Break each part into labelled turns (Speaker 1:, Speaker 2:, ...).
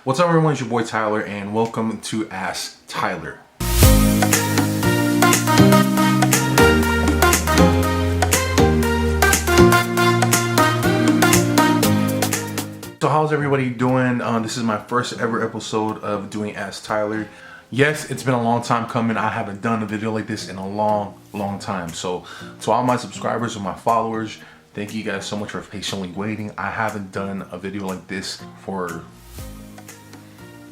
Speaker 1: What's up everyone, it's your boy Tyler and welcome to Ask Tyler. So how's everybody doing? This is my first ever episode of doing Ask Tyler. Yes, it's been a long time coming. I haven't done a video like this in a long time. So to all my subscribers and my followers, thank you guys so much for patiently waiting. I haven't done a video like this for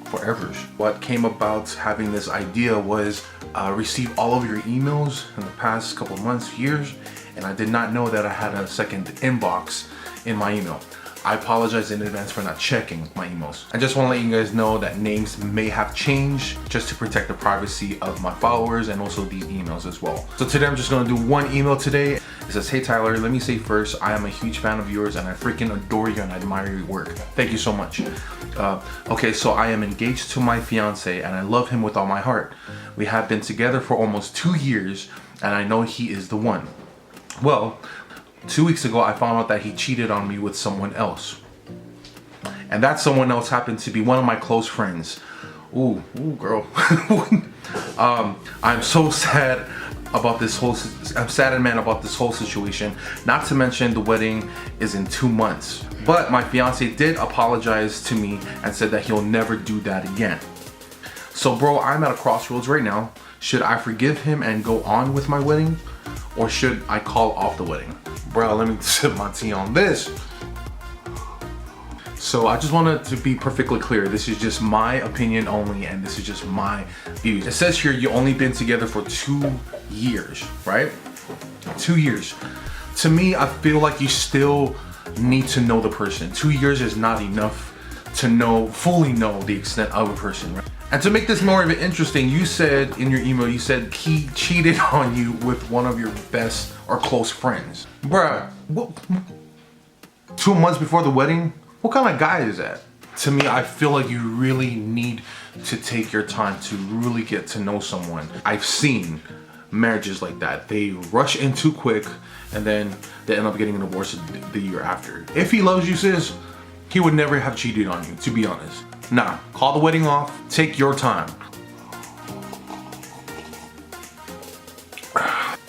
Speaker 1: forever. What came about having this idea was receive all of your emails in the past couple months, years, and I did not know that I had a second inbox in my email. I apologize in advance for not checking my emails. I just want to let you guys know that names may have changed just to protect the privacy of my followers and also these emails as well. So today I'm just going to do one email today. It says, hey Tyler, let me say first, I am a huge fan of yours and I freaking adore you and I admire your work. Thank you so much. Okay, so I am engaged to my fiance and I love him with all my heart. We have been together for almost 2 years and I know he is the one. Well, 2 weeks ago, I found out that he cheated on me with someone else. And that someone else happened to be one of my close friends. Ooh, girl. I'm so sad about this whole, I'm sad and mad about this whole situation. Not to mention the wedding is in 2 months. But my fiance did apologize to me and said that he'll never do that again. So bro, I'm at a crossroads right now. Should I forgive him and go on with my wedding? Or should I call off the wedding? Bro, let me sip my tea on this. So I just wanted to be perfectly clear. This is just my opinion only, and this is just my views. It says here you only been together for 2 years, right? 2 years. To me, I feel like you still need to know the person. 2 years is not enough to fully know the extent of a person, right? And to make this more of it interesting, you said in your email, you said he cheated on you with one of your best or close friends. Bruh, 2 months before the wedding? What kind of guy is that? To me, I feel like you really need to take your time to really get to know someone. I've seen marriages like that. They rush in too quick and then they end up getting a divorce the year after. If he loves you, sis, he would never have cheated on you, to be honest. Nah, call the wedding off, take your time.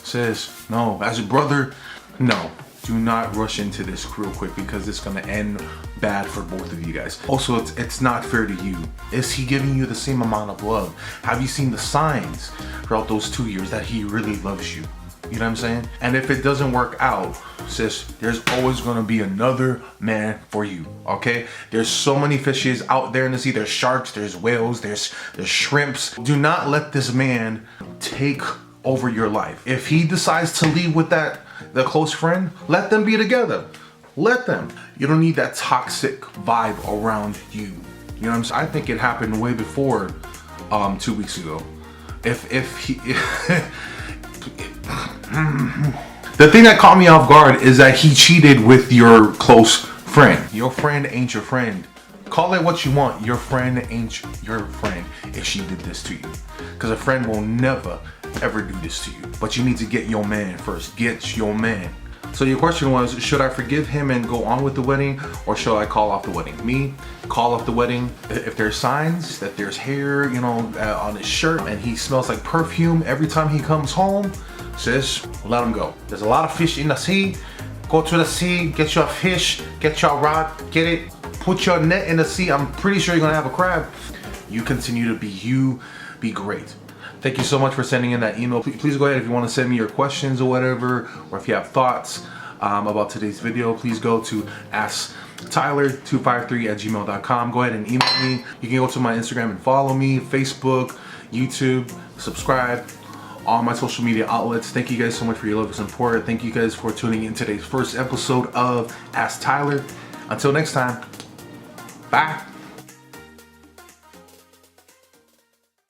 Speaker 1: Sis, no, as a brother, no. Do not rush into this real quick because it's gonna end bad for both of you guys. Also, it's not fair to you. Is he giving you the same amount of love? Have you seen the signs throughout those 2 years that he really loves you? You know what I'm saying? And if it doesn't work out, sis, there's always gonna be another man for you, okay? There's so many fishes out there in the sea. There's sharks, there's whales, there's shrimps. Do not let this man take over your life. If he decides to leave with the close friend, let them be together. Let them. You don't need that toxic vibe around you. You know what I'm saying? I think it happened way before 2 weeks ago. The thing that caught me off guard is that he cheated with your close friend. Your friend ain't your friend. Call it what you want. Your friend ain't your friend if she did this to you. Because a friend will never, ever do this to you. But you need to get your man first. Get your man. So your question was, should I forgive him and go on with the wedding, or should I call off the wedding? Me, call off the wedding. If there's signs that there's hair, you know, on his shirt and he smells like perfume every time he comes home, sis, let him go. There's a lot of fish in the sea. Go to the sea, get your fish, get your rod, get it, put your net in the sea. I'm pretty sure you're gonna have a crab. You continue to be you, be great. Thank you so much for sending in that email. Please go ahead if you want to send me your questions or whatever, or if you have thoughts about today's video, please go to asktyler253@gmail.com. Go ahead and email me. You can go to my Instagram and follow me, Facebook, YouTube, subscribe, all my social media outlets. Thank you guys so much for your love and support. Thank you guys for tuning in today's first episode of Ask Tyler. Until next time, bye.